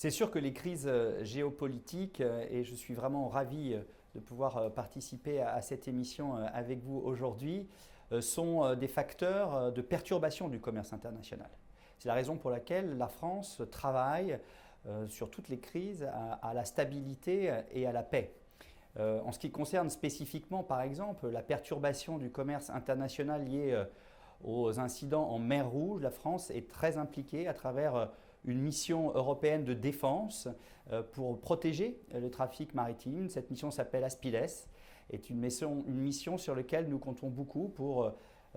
C'est sûr que les crises géopolitiques, et je suis vraiment ravi de pouvoir participer à cette émission avec vous aujourd'hui, sont des facteurs de perturbation du commerce international. C'est la raison pour laquelle la France travaille sur toutes les crises à la stabilité et à la paix. En ce qui concerne spécifiquement, par exemple, la perturbation du commerce international liée aux incidents en mer Rouge, la France est très impliquée à travers une mission européenne de défense pour protéger le trafic maritime. Cette mission s'appelle Aspides, est une mission sur laquelle nous comptons beaucoup pour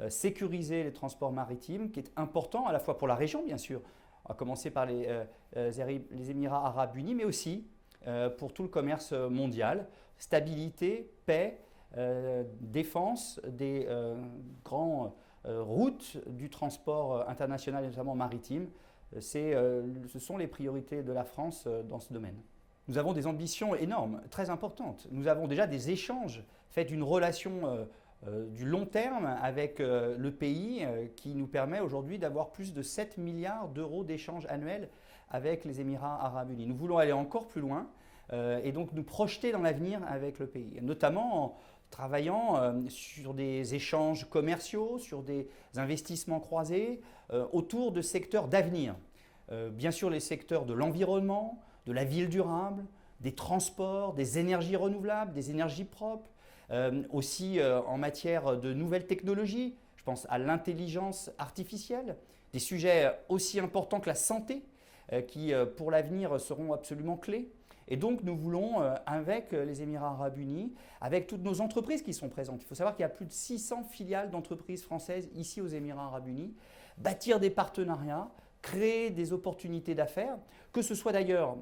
sécuriser les transports maritimes, qui est important à la fois pour la région, bien sûr, à commencer par les Émirats arabes unis, mais aussi pour tout le commerce mondial. Stabilité, paix, défense des grandes routes du transport international et notamment maritime. Ce sont les priorités de la France dans ce domaine. Nous avons des ambitions énormes, très importantes. Nous avons déjà des échanges faits d'une relation du long terme avec le pays qui nous permet aujourd'hui d'avoir plus de 7 milliards d'euros d'échanges annuels avec les Émirats arabes unis. Nous voulons aller encore plus loin et donc nous projeter dans l'avenir avec le pays, notamment en travaillant sur des échanges commerciaux, sur des investissements croisés autour de secteurs d'avenir. Bien sûr les secteurs de l'environnement, de la ville durable, des transports, des énergies renouvelables, des énergies propres, aussi en matière de nouvelles technologies, je pense à l'intelligence artificielle, des sujets aussi importants que la santé qui pour l'avenir seront absolument clés. Et donc nous voulons, avec les Émirats arabes unis, avec toutes nos entreprises qui sont présentes, il faut savoir qu'il y a plus de 600 filiales d'entreprises françaises ici aux Émirats arabes unis, bâtir des partenariats, créer des opportunités d'affaires, que ce soit d'ailleurs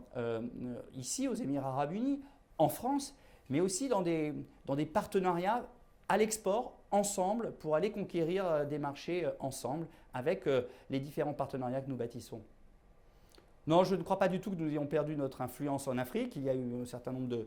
ici aux Émirats arabes unis, en France, mais aussi dans des partenariats à l'export, ensemble, pour aller conquérir des marchés ensemble, avec les différents partenariats que nous bâtissons. Non, je ne crois pas du tout que nous ayons perdu notre influence en Afrique. Il y a eu un certain nombre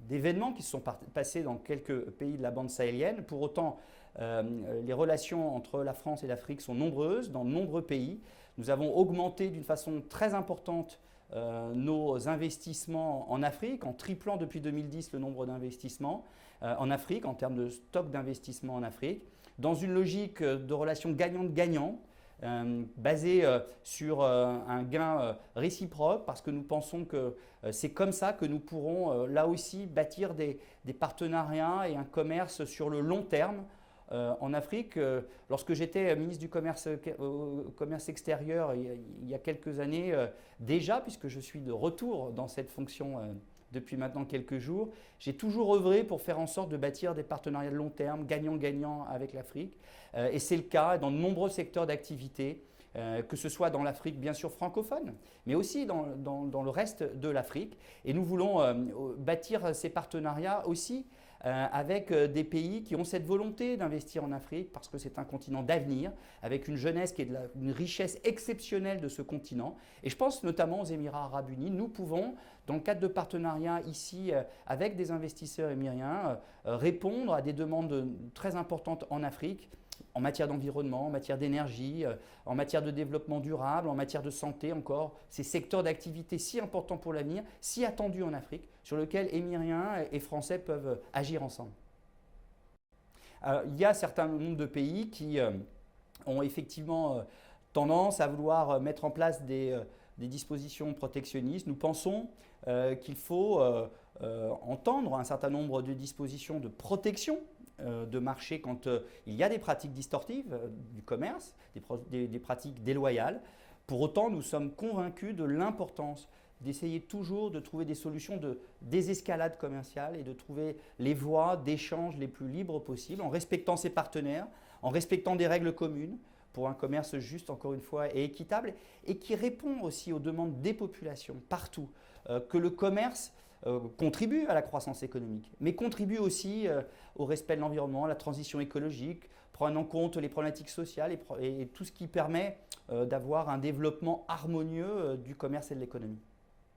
d'événements qui se sont passés dans quelques pays de la bande sahélienne. Pour autant, les relations entre la France et l'Afrique sont nombreuses dans de nombreux pays. Nous avons augmenté d'une façon très importante nos investissements en Afrique, en triplant depuis 2010 le nombre d'investissements en Afrique, en termes de stock d'investissement en Afrique, dans une logique de relations gagnant-gagnant, basé sur un gain réciproque, parce que nous pensons que c'est comme ça que nous pourrons là aussi bâtir des partenariats et un commerce sur le long terme en Afrique. Lorsque j'étais ministre du commerce extérieur il y a quelques années déjà, puisque je suis de retour dans cette fonction depuis maintenant quelques jours, j'ai toujours œuvré pour faire en sorte de bâtir des partenariats de long terme, gagnant-gagnant avec l'Afrique. Et c'est le cas dans de nombreux secteurs d'activité, que ce soit dans l'Afrique bien sûr francophone, mais aussi dans le reste de l'Afrique. Et nous voulons bâtir ces partenariats aussi avec des pays qui ont cette volonté d'investir en Afrique, parce que c'est un continent d'avenir, avec une jeunesse qui est une richesse exceptionnelle de ce continent. Et je pense notamment aux Émirats arabes unis. Nous pouvons, dans le cadre de partenariats ici avec des investisseurs émiriens, répondre à des demandes très importantes en Afrique, en matière d'environnement, en matière d'énergie, en matière de développement durable, en matière de santé encore, ces secteurs d'activité si importants pour l'avenir, si attendus en Afrique, sur lesquels Émiriens et Français peuvent agir ensemble. Alors, il y a un certain nombre de pays qui ont effectivement tendance à vouloir mettre en place des dispositions protectionnistes. Nous pensons qu'il faut entendre un certain nombre de dispositions de protection de marché quand il y a des pratiques distorsives du commerce, des pratiques déloyales. Pour autant, nous sommes convaincus de l'importance d'essayer toujours de trouver des solutions de désescalade commerciale et de trouver les voies d'échange les plus libres possibles en respectant ses partenaires, en respectant des règles communes pour un commerce juste, encore une fois, et équitable, et qui répond aussi aux demandes des populations partout, que le commerce contribue à la croissance économique, mais contribue aussi au respect de l'environnement, à la transition écologique, prendre en compte les problématiques sociales et tout ce qui permet d'avoir un développement harmonieux du commerce et de l'économie.